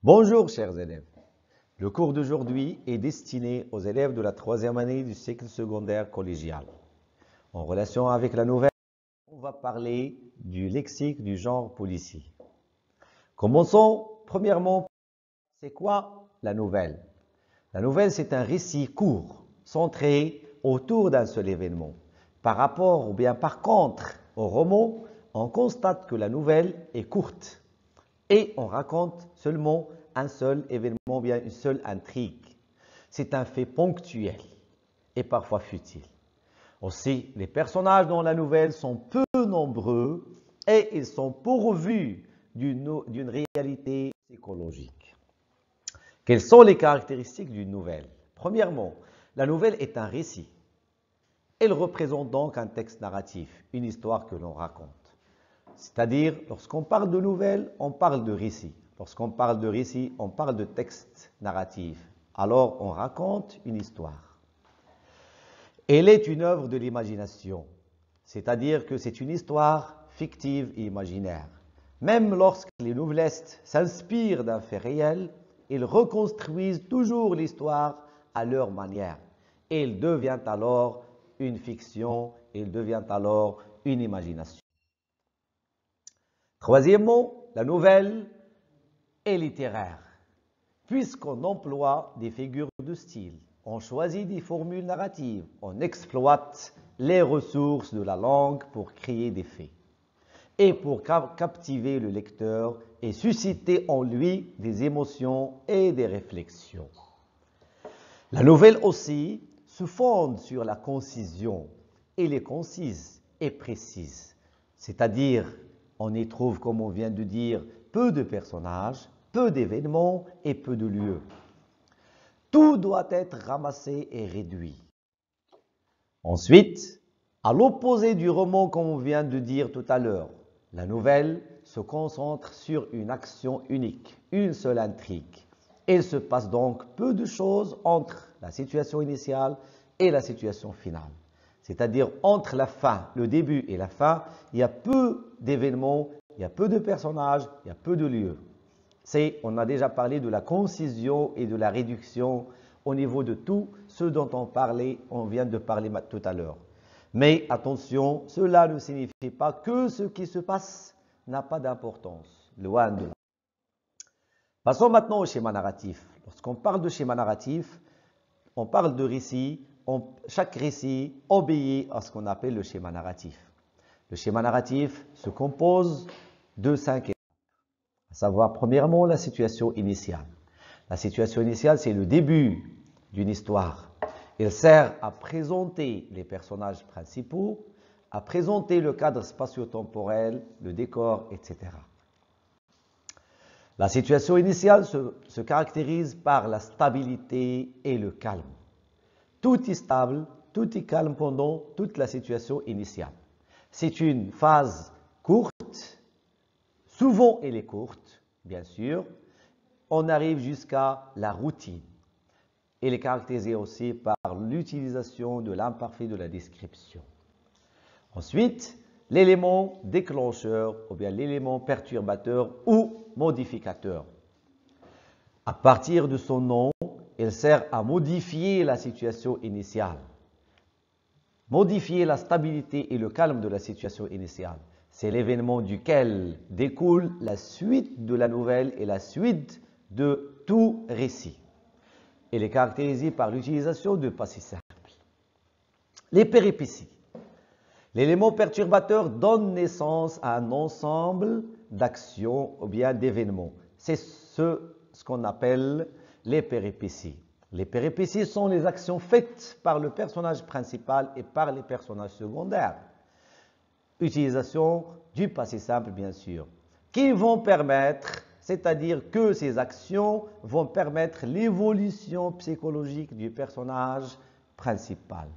Bonjour chers élèves. Le cours d'aujourd'hui est destiné aux élèves de la troisième année du cycle secondaire collégial. En relation avec la nouvelle, on va parler du lexique du genre policier. Commençons premièrement, c'est quoi la nouvelle? La nouvelle, c'est un récit court, centré autour d'un seul événement. Par rapport ou bien par contre au roman, on constate que la nouvelle est courte et on raconte seulement un seul événement, bien une seule intrigue. C'est un fait ponctuel et parfois futile. Aussi, les personnages dans la nouvelle sont peu nombreux et ils sont pourvus d'une réalité psychologique. Quelles sont les caractéristiques d'une nouvelle? Premièrement, la nouvelle est un récit. Elle représente donc un texte narratif, une histoire que l'on raconte. C'est-à-dire, lorsqu'on parle de nouvelle, on parle de récit. Lorsqu'on parle de récit, on parle de texte narratif. Alors, on raconte une histoire. Elle est une œuvre de l'imagination, c'est-à-dire que c'est une histoire fictive et imaginaire. Même lorsque les nouvellistes s'inspirent d'un fait réel, ils reconstruisent toujours l'histoire à leur manière. Elle devient alors une fiction, elle devient alors une imagination. Troisièmement, la nouvelle est littéraire, puisqu'on emploie des figures de style, on choisit des formules narratives, on exploite les ressources de la langue pour créer des faits et pour captiver le lecteur et susciter en lui des émotions et des réflexions. La nouvelle aussi se fonde sur la concision. Elle est concise et précise, c'est-à-dire on y trouve, comme on vient de dire, peu de personnages, peu d'événements et peu de lieux. Tout doit être ramassé et réduit. Ensuite, à l'opposé du roman, comme on vient de dire tout à l'heure, la nouvelle se concentre sur une action unique, une seule intrigue. Il se passe donc peu de choses entre la situation initiale et la situation finale. C'est-à-dire entre la fin, le début et la fin, il y a peu d'événements, il y a peu de personnages, il y a peu de lieux. On a déjà parlé de la concision et de la réduction au niveau de tout ce dont on vient de parler tout à l'heure. Mais attention, cela ne signifie pas que ce qui se passe n'a pas d'importance, loin de là. Passons maintenant au schéma narratif. Lorsqu'on parle de schéma narratif, on parle de récit. Chaque récit obéit à ce qu'on appelle le schéma narratif. Le schéma narratif se compose de 5 étapes, à savoir premièrement la situation initiale. La situation initiale, c'est le début d'une histoire. Elle sert à présenter les personnages principaux, à présenter le cadre spatio-temporel, le décor, etc. La situation initiale se caractérise par la stabilité et le calme. Tout est stable, tout est calme pendant toute la situation initiale. C'est une phase courte, souvent elle est courte, bien sûr. On arrive jusqu'à la routine. Elle est caractérisée aussi par l'utilisation de l'imparfait de la description. Ensuite, l'élément déclencheur ou bien l'élément perturbateur ou modificateur. À partir de son nom, elle sert à modifier la situation initiale, modifier la stabilité et le calme de la situation initiale. C'est l'événement duquel découle la suite de la nouvelle et la suite de tout récit. Elle est caractérisée par l'utilisation de passé simple. Les péripéties. L'élément perturbateur donne naissance à un ensemble d'actions ou bien d'événements. C'est ce qu'on appelle les péripéties. Les péripéties sont les actions faites par le personnage principal et par les personnages secondaires. Utilisation du passé simple, bien sûr, qui vont permettre, c'est-à-dire que ces actions vont permettre l'évolution psychologique du personnage principal.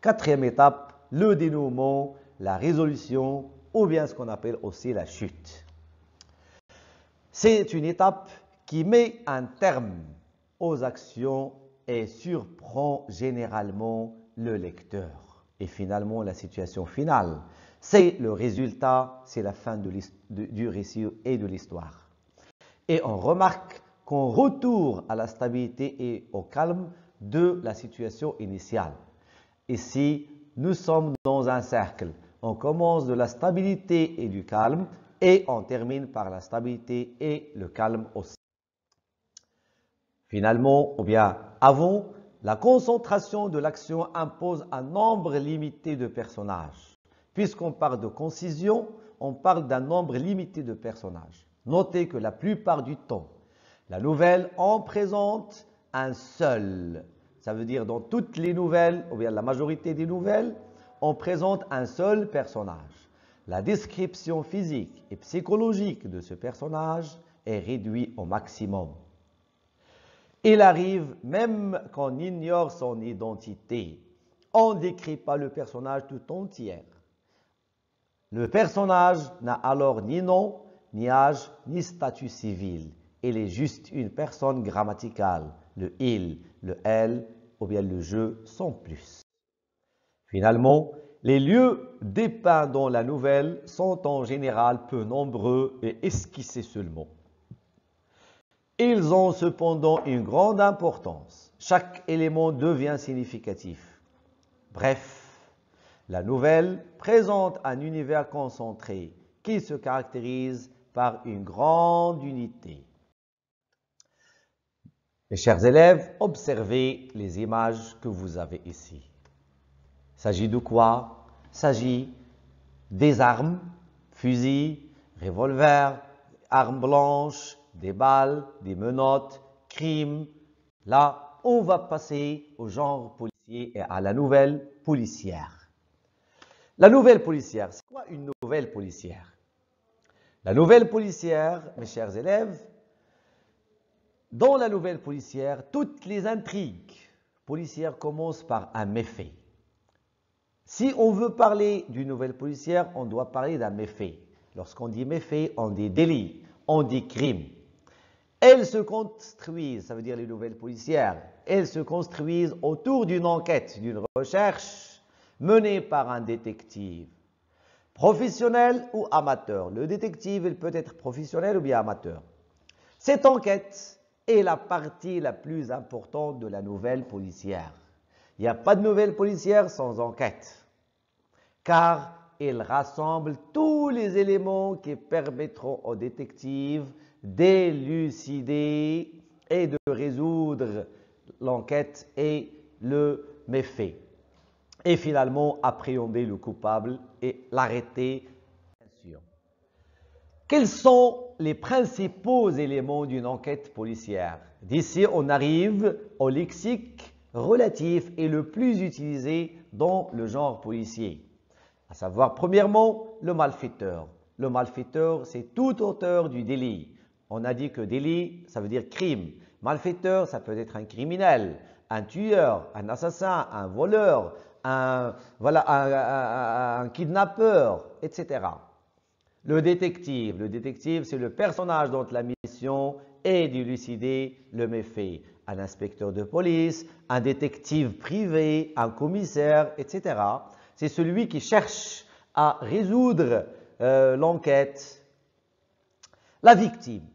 Quatrième étape, le dénouement, la résolution ou bien ce qu'on appelle aussi la chute. C'est une étape qui met un terme aux actions et surprend généralement le lecteur. Et finalement, la situation finale, c'est le résultat, c'est la fin du récit et de l'histoire. Et on remarque qu'on retourne à la stabilité et au calme de la situation initiale. Ici, nous sommes dans un cercle. On commence de la stabilité et du calme et on termine par la stabilité et le calme aussi. Finalement, ou bien avant, la concentration de l'action impose un nombre limité de personnages. Puisqu'on parle de concision, on parle d'un nombre limité de personnages. Notez que la plupart du temps, la nouvelle en présente un seul. Ça veut dire dans toutes les nouvelles, ou bien la majorité des nouvelles, on présente un seul personnage. La description physique et psychologique de ce personnage est réduite au maximum. Il arrive même qu'on ignore son identité. On ne décrit pas le personnage tout entier. Le personnage n'a alors ni nom, ni âge, ni statut civil. Il est juste une personne grammaticale. Le il, le elle ou bien le je sans plus. Finalement, les lieux dépeints dans la nouvelle sont en général peu nombreux et esquissés seulement. Ils ont cependant une grande importance. Chaque élément devient significatif. Bref, la nouvelle présente un univers concentré qui se caractérise par une grande unité. Mes chers élèves, observez les images que vous avez ici. Il s'agit de quoi? Il s'agit des armes, fusils, revolvers, armes blanches, des balles, des menottes, crimes. Là, on va passer au genre policier et à la nouvelle policière. La nouvelle policière, c'est quoi une nouvelle policière? La nouvelle policière, mes chers élèves, dans la nouvelle policière, toutes les intrigues policières commencent par un méfait. Si on veut parler d'une nouvelle policière, on doit parler d'un méfait. Lorsqu'on dit méfait, on dit délit, on dit crime. Elles se construisent, ça veut dire les nouvelles policières, elles se construisent autour d'une enquête, d'une recherche menée par un détective. Professionnel ou amateur. Le détective, il peut être professionnel ou bien amateur. Cette enquête est la partie la plus importante de la nouvelle policière. Il n'y a pas de nouvelle policière sans enquête, car il rassemble tous les éléments qui permettront au détective d'élucider et de résoudre l'enquête et le méfait. Et finalement, appréhender le coupable et l'arrêter, bien sûr. Quels sont les principaux éléments d'une enquête policière? D'ici, on arrive au lexique relatif et le plus utilisé dans le genre policier. À savoir, premièrement, le malfaiteur. Le malfaiteur, c'est tout auteur du délit. On a dit que délit, ça veut dire crime. Malfaiteur, ça peut être un criminel, un tueur, un assassin, un voleur, un kidnappeur, etc. Le détective, c'est le personnage dont la mission est d'élucider le méfait. Un inspecteur de police, un détective privé, un commissaire, etc. C'est celui qui cherche à résoudre l'enquête. La victime,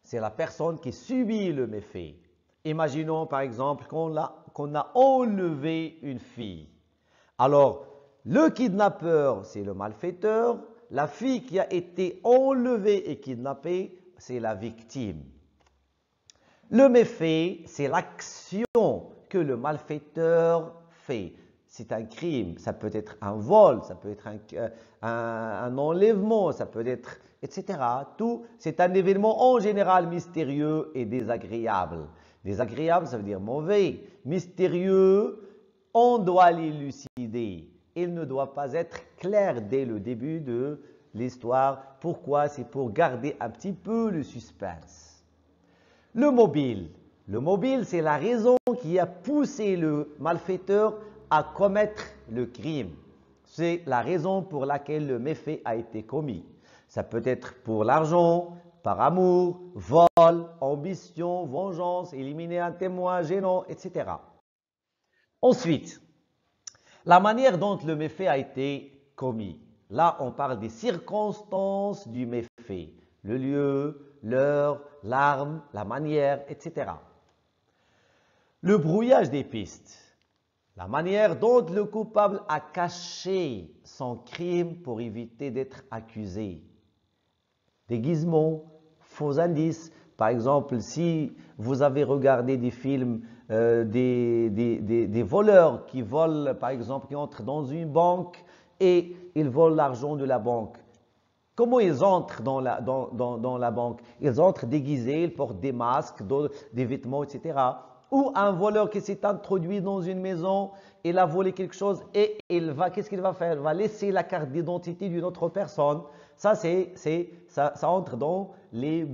c'est la personne qui subit le méfait. Imaginons par exemple qu'on a enlevé une fille. Alors, le kidnappeur, c'est le malfaiteur. La fille qui a été enlevée et kidnappée, c'est la victime. Le méfait, c'est l'action que le malfaiteur fait. C'est un crime, ça peut être un vol, ça peut être un enlèvement, ça peut être, etc. Tout, c'est un événement en général mystérieux et désagréable. Désagréable, ça veut dire mauvais. Mystérieux, on doit l'élucider. Il ne doit pas être clair dès le début de l'histoire. Pourquoi? C'est pour garder un petit peu le suspense. Le mobile. Le mobile, c'est la raison qui a poussé le malfaiteur à commettre le crime. C'est la raison pour laquelle le méfait a été commis. Ça peut être pour l'argent, par amour, vol, ambition, vengeance, éliminer un témoin gênant, etc. Ensuite, la manière dont le méfait a été commis. Là, on parle des circonstances du méfait. Le lieu, l'heure, l'arme, la manière, etc. Le brouillage des pistes. La manière dont le coupable a caché son crime pour éviter d'être accusé. Déguisement, faux indices. Par exemple, si vous avez regardé des films des voleurs qui volent, par exemple, qui entrent dans une banque et ils volent l'argent de la banque. Comment ils entrent dans la banque? Ils entrent déguisés, ils portent des masques, des vêtements, etc. Ou un voleur qui s'est introduit dans une maison, il a volé quelque chose et qu'est-ce qu'il va faire? Il va laisser la carte d'identité d'une autre personne. Ça entre dans les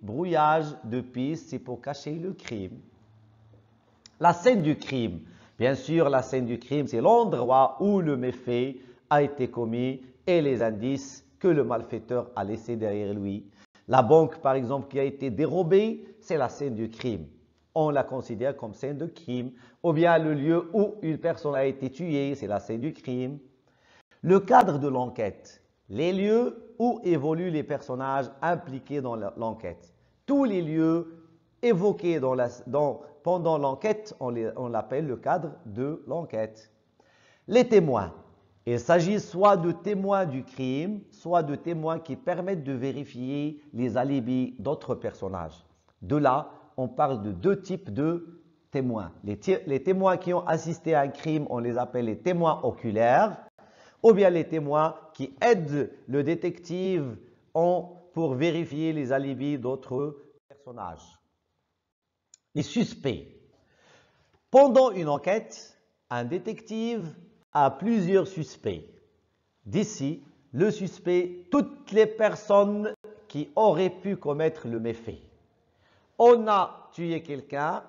brouillages de pistes, c'est pour cacher le crime. La scène du crime. Bien sûr, la scène du crime, c'est l'endroit où le méfait a été commis et les indices que le malfaiteur a laissés derrière lui. La banque, par exemple, qui a été dérobée, c'est la scène du crime. On la considère comme scène de crime. Ou bien le lieu où une personne a été tuée, c'est la scène du crime. Le cadre de l'enquête. Les lieux où évoluent les personnages impliqués dans l'enquête. Tous les lieux évoqués pendant l'enquête, on l'appelle le cadre de l'enquête. Les témoins. Il s'agit soit de témoins du crime, soit de témoins qui permettent de vérifier les alibis d'autres personnages. De là, on parle de deux types de témoins. Les témoins qui ont assisté à un crime, on les appelle les témoins oculaires, ou bien les témoins qui aident le détective pour vérifier les alibis d'autres personnages. Les suspects. Pendant une enquête, un détective a plusieurs suspects. D'ici, le suspect, toutes les personnes qui auraient pu commettre le méfait. On a tué quelqu'un,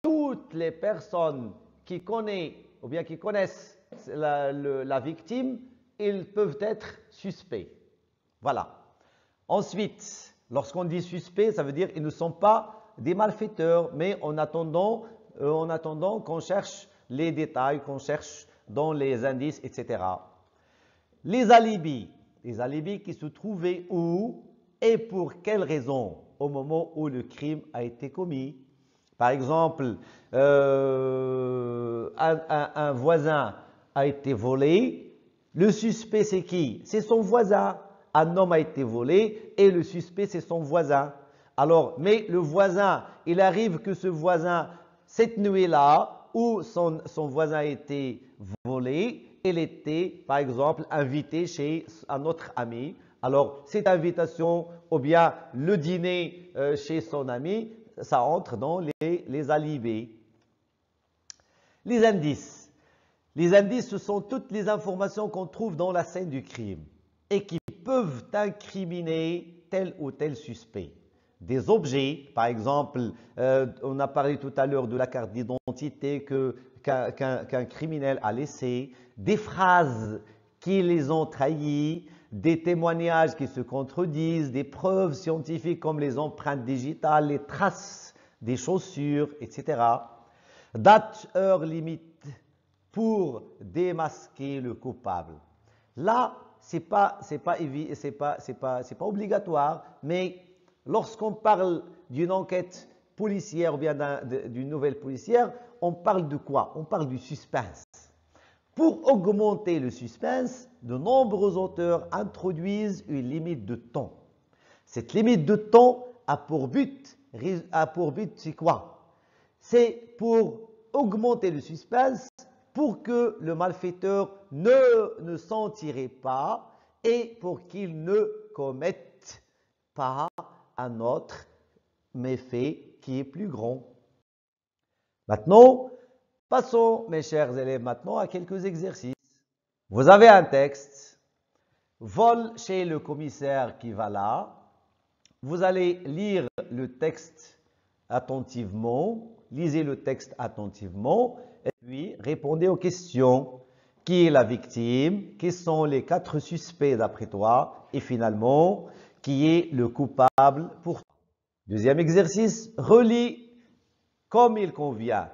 toutes les personnes qui connaissent la victime, ils peuvent être suspects. Voilà. Ensuite, lorsqu'on dit suspect, ça veut dire qu'ils ne sont pas des malfaiteurs, mais en attendant qu'on cherche les détails, qu'on cherche dans les indices, etc. Les alibis qui se trouvaient où et pour quelles raisons au moment où le crime a été commis. Par exemple, un voisin a été volé. Le suspect, c'est qui? C'est son voisin. Un homme a été volé et le suspect, c'est son voisin. Alors, mais le voisin, il arrive que ce voisin, cette nuit-là, où son voisin a été volé, il était, par exemple, invité chez un autre ami. Alors, cette invitation ou bien le dîner chez son ami, ça entre dans les alibis. Les indices. Les indices, ce sont toutes les informations qu'on trouve dans la scène du crime et qui peuvent incriminer tel ou tel suspect. Des objets, par exemple, on a parlé tout à l'heure de la carte d'identité qu'un criminel a laissée, des phrases qui les ont trahis, des témoignages qui se contredisent, des preuves scientifiques comme les empreintes digitales, les traces des chaussures, etc. Date, heure limite pour démasquer le coupable. Là, c'est pas obligatoire, mais lorsqu'on parle d'une enquête policière ou bien d'une nouvelle policière, on parle de quoi? On parle du suspense. Pour augmenter le suspense, de nombreux auteurs introduisent une limite de temps. Cette limite de temps a pour but c'est quoi? C'est pour augmenter le suspense pour que le malfaiteur ne s'en tire pas et pour qu'il ne commette pas un autre méfait qui est plus grand. Maintenant, passons, mes chers élèves, maintenant à quelques exercices. Vous avez un texte, vol chez le commissaire qui va là. Vous allez lire le texte attentivement, lisez le texte attentivement et puis répondez aux questions. Qui est la victime? Quels sont les 4 suspects d'après toi? Et finalement, qui est le coupable pour toi? Deuxième exercice, relis comme il convient.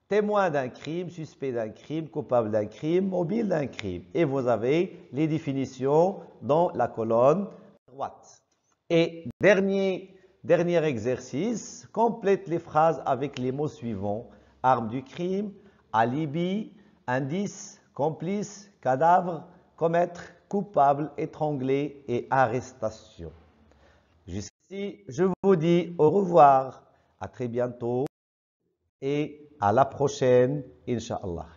Témoin d'un crime, suspect d'un crime, coupable d'un crime, mobile d'un crime. Et vous avez les définitions dans la colonne droite. Et dernier exercice, complète les phrases avec les mots suivants. Arme du crime, alibi, indice, complice, cadavre, commettre, coupable, étranglé et arrestation. Jusqu'ici, je vous dis au revoir, à très bientôt et à la prochaine, Inch'Allah.